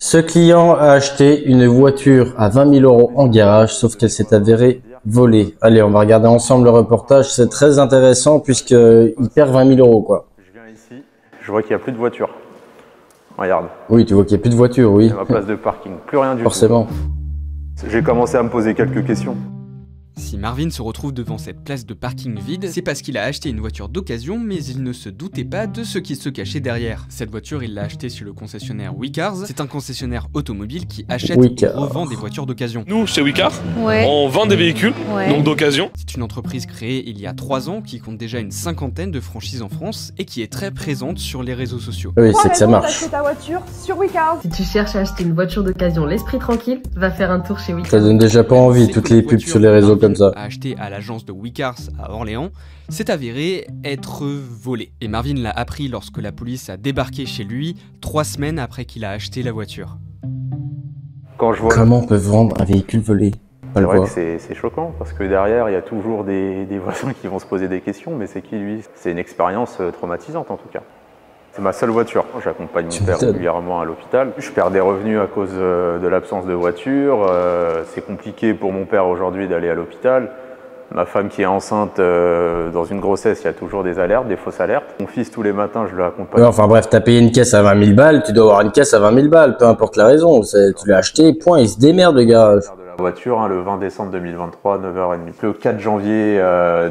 Ce client a acheté une voiture à 20 000 € en garage, sauf qu'elle s'est avérée volée. Allez, on va regarder ensemble le reportage, c'est très intéressant puisqu'il perd 20 000 € quoi. Je viens ici, je vois qu'il n'y a plus de voiture. Regarde. Oui, tu vois qu'il n'y a plus de voiture, oui. C'est ma place de parking, plus rien du Forcément. tout. J'ai commencé à me poser quelques questions. Si Marvin se retrouve devant cette place de parking vide, c'est parce qu'il a acheté une voiture d'occasion, mais il ne se doutait pas de ce qui se cachait derrière. Cette voiture, il l'a achetée sur le concessionnaire Wecars. C'est un concessionnaire automobile qui achète et revend des voitures d'occasion. Nous, chez Wecars, Ouais. on vend des véhicules, Ouais. donc d'occasion. C'est une entreprise créée il y a 3 ans qui compte déjà une cinquantaine de franchises en France et qui est très présente sur les réseaux sociaux. Oui, c'est que ça marche. Acheter ta voiture sur Wecars. Si tu cherches à acheter une voiture d'occasion l'esprit tranquille, va faire un tour chez Ça Wecars. donne déjà pas envie, toutes les pubs sur les réseaux comme ça. A acheté à l'agence de Wecars à Orléans, s'est avéré être volé. Et Marvin l'a appris lorsque la police a débarqué chez lui 3 semaines après qu'il a acheté la voiture. Quand je vois... Comment on peut vendre un véhicule volé? C'est vrai que c'est choquant, parce que derrière, il y a toujours des voisins qui vont se poser des questions, mais c'est qui lui? C'est une expérience traumatisante en tout cas. C'est ma seule voiture. J'accompagne mon père régulièrement à l'hôpital. Je perds des revenus à cause de l'absence de voiture. C'est compliqué pour mon père aujourd'hui d'aller à l'hôpital. Ma femme qui est enceinte, dans une grossesse, il y a toujours des alertes, des fausses alertes. Mon fils, tous les matins, je le accompagne. Ouais, enfin bref, t'as payé une caisse à 20 000 balles, tu dois avoir une caisse à 20 000 balles, peu importe la raison. Tu l'as acheté, point, il se démerde le garage. La voiture, hein, le 20 décembre 2023, 9h30. Le 4 janvier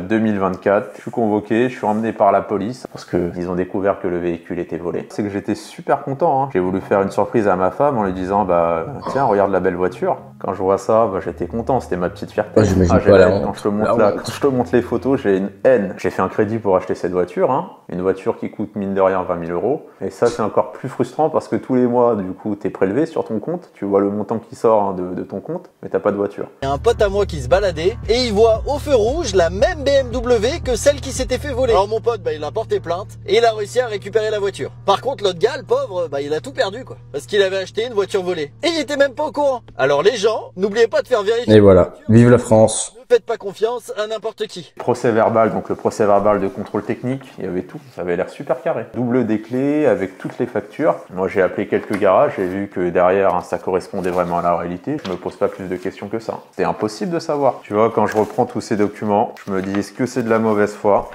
2024, je suis convoqué, je suis emmené par la police parce qu'ils ont découvert que le véhicule était volé. C'est que j'étais super content. Hein. J'ai voulu faire une surprise à ma femme en lui disant bah tiens, regarde la belle voiture. Quand je vois ça, bah, j'étais content, c'était ma petite fierté. Ouais, j'imagine pas la honte. Quand je te montre les photos, j'ai une haine. J'ai fait un crédit pour acheter cette voiture, hein. Une voiture qui coûte mine de rien 20 000 €. Et ça, c'est encore plus frustrant parce que tous les mois, du coup, t'es prélevé sur ton compte, tu vois le montant qui sort hein, de ton compte, mais t'as pas de voiture. Il y a un pote à moi qui se baladait et il voit au feu rouge la même BMW que celle qui s'était fait voler. Alors mon pote, bah, il a porté plainte et il a réussi à récupérer la voiture. Par contre, l'autre gars, le pauvre, bah, il a tout perdu quoi. Parce qu'il avait acheté une voiture volée. Et il était même pas au courant. Alors les gens, n'oubliez pas de faire vérifier. Et voilà, vive la France. Ne faites pas confiance à n'importe qui. Procès verbal, donc le procès verbal de contrôle technique, il y avait tout, ça avait l'air super carré. Double des clés avec toutes les factures. Moi j'ai appelé quelques garages, j'ai vu que derrière hein, ça correspondait vraiment à la réalité. Je me pose pas plus de questions que ça. C'est impossible de savoir. Tu vois, quand je reprends tous ces documents, je me dis est-ce que c'est de la mauvaise foi?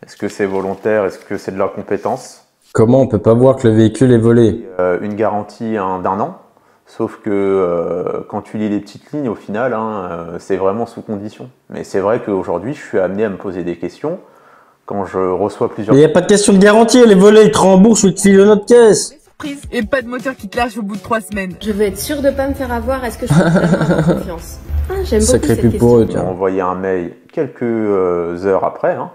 Est-ce que c'est volontaire? Est-ce que c'est de l'incompétence? Comment on peut pas voir que le véhicule est volé? Une garantie hein, d'1 an. Sauf que quand tu lis les petites lignes, au final, hein, c'est vraiment sous condition. Mais c'est vrai qu'aujourd'hui, je suis amené à me poser des questions quand je reçois plusieurs... Il n'y a pas de question de garantie, elle est volée, il te rembourse ou il te file une autre caisse. Surprise. Et pas de moteur qui te lâche au bout de 3 semaines. Je veux être sûre de pas me faire avoir, est-ce que je peux vraiment avoir confiance? Ah, j'aime beaucoup Sacré cette pub pour eux, Ils m'ont tiens. envoyé un mail quelques heures après. Hein.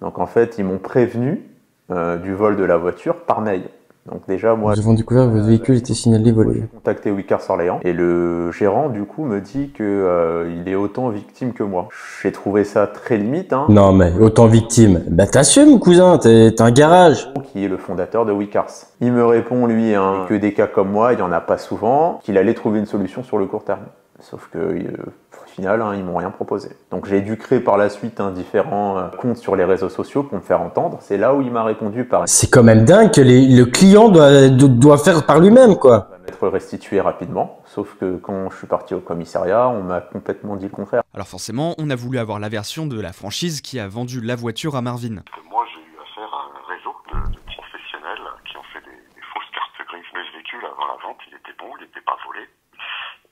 Donc en fait, ils m'ont prévenu du vol de la voiture par mail. Donc déjà, moi, Nous avons découvert que votre véhicule était signalé volé. j'ai contacté Wecars Orléans et le gérant, du coup, me dit que il est autant victime que moi. J'ai trouvé ça très limite. Hein. Non mais, autant victime. Bah t'assumes cousin, t'es un garage. Qui est le fondateur de Wecars. Il me répond, lui, hein, que des cas comme moi, il n'y en a pas souvent, qu'il allait trouver une solution sur le court terme. Sauf que, au final, hein, ils m'ont rien proposé. Donc j'ai dû créer par la suite hein, différents comptes sur les réseaux sociaux pour me faire entendre. C'est là où il m'a répondu par... C'est quand même dingue que le client doit faire par lui-même quoi. va m'être restitué rapidement, sauf que quand je suis parti au commissariat, on m'a complètement dit le contraire. Alors forcément, on a voulu avoir la version de la franchise qui a vendu la voiture à Marvin. Moi, j'ai eu affaire à un réseau de professionnels qui ont fait des fausses cartes grises. Mais ce véhicule, avant la vente, il était bon, il n'était pas volé.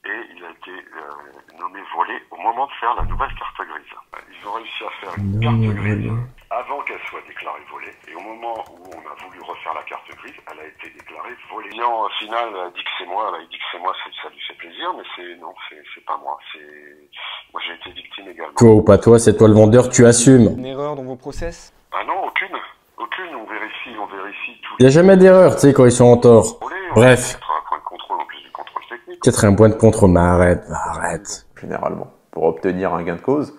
Et il a été nommé volé au moment de faire la nouvelle carte grise. Ils ont réussi à faire une carte grise avant qu'elle soit déclarée volée. Et au moment où on a voulu refaire la carte grise, elle a été déclarée volée. Le client, au final, a dit que c'est moi. Il dit que c'est moi, ça lui fait plaisir, mais non, c'est pas moi. Moi, j'ai été victime également. Toi ou pas toi, c'est toi le vendeur, tu assumes. Une erreur dans vos process? Ah non, aucune. Aucune, on vérifie tout. Y a jamais d'erreur, tu sais, quand ils sont en tort. Bref. Un point de contrôle en plus du contrôle technique. Peut-être un point de contrôle, mais arrête. Généralement, pour obtenir un gain de cause.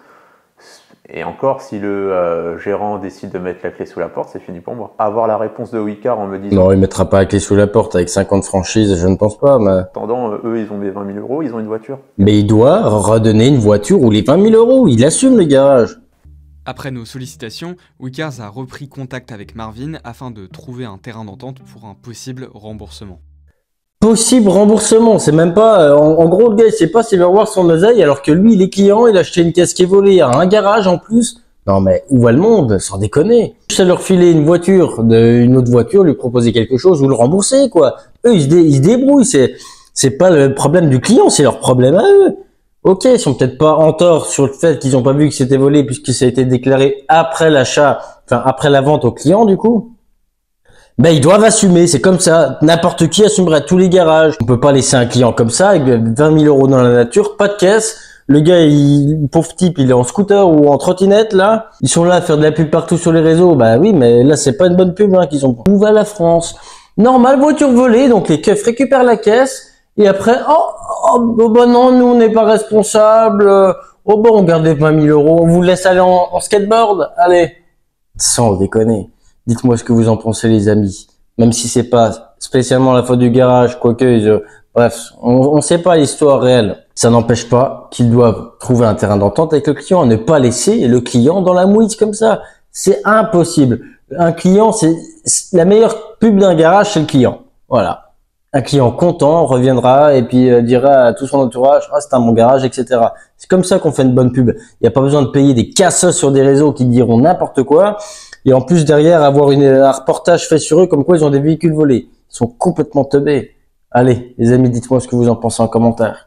Et encore, si le gérant décide de mettre la clé sous la porte, c'est fini pour moi. Avoir la réponse de Wecars en me disant... Non, il mettra pas la clé sous la porte avec 50 franchises, je ne pense pas, mais... Attendant, eux, ils ont mes 20 000 €, ils ont une voiture. Mais il doit redonner une voiture ou les 20 000 €, il assume le garage. Après nos sollicitations, Wecars a repris contact avec Marvin afin de trouver un terrain d'entente pour un possible remboursement. possible remboursement. C'est même pas, en gros, le gars, il sait pas s'il va avoir son oseille, alors que lui, il est client, il a acheté une caisse qui est volée à un garage en plus. Non, mais où va le monde? Sans déconner. Juste à leur filer une voiture d'une autre voiture, lui proposer quelque chose ou le rembourser, quoi. Eux, ils se débrouillent. C'est pas le problème du client, c'est leur problème à eux. Ok, ils sont peut-être pas en tort sur le fait qu'ils ont pas vu que c'était volé puisque ça a été déclaré après l'achat, enfin, après la vente au client, du coup. Ben, ils doivent assumer, c'est comme ça. N'importe qui assumerait tous les garages. On peut pas laisser un client comme ça, avec 20 000 € dans la nature, pas de caisse. Le gars, pauvre type, il est en scooter ou en trottinette, là. Ils sont là à faire de la pub partout sur les réseaux. Bah oui, mais là, c'est pas une bonne pub, hein, qu'ils ont. Où va la France? Normal, voiture volée, donc les keufs récupèrent la caisse. Et après, bah non, nous, on n'est pas responsables. Oh, bon, on garde les 20 000 €. On vous laisse aller en skateboard. Allez. Sans déconner. Dites-moi ce que vous en pensez, les amis. Même si c'est pas spécialement la faute du garage, quoique, bref, on sait pas l'histoire réelle. Ça n'empêche pas qu'ils doivent trouver un terrain d'entente avec le client, ne pas laisser le client dans la mouise comme ça. C'est impossible. Un client, c'est la meilleure pub d'un garage, c'est le client. Voilà. Un client content reviendra et puis dira à tout son entourage, ah, c'est un bon garage, etc. C'est comme ça qu'on fait une bonne pub. Il n'y a pas besoin de payer des casseurs sur des réseaux qui diront n'importe quoi. Et en plus, derrière, avoir un reportage fait sur eux comme quoi ils ont des véhicules volés. Ils sont complètement teubés. Allez, les amis, dites-moi ce que vous en pensez en commentaire.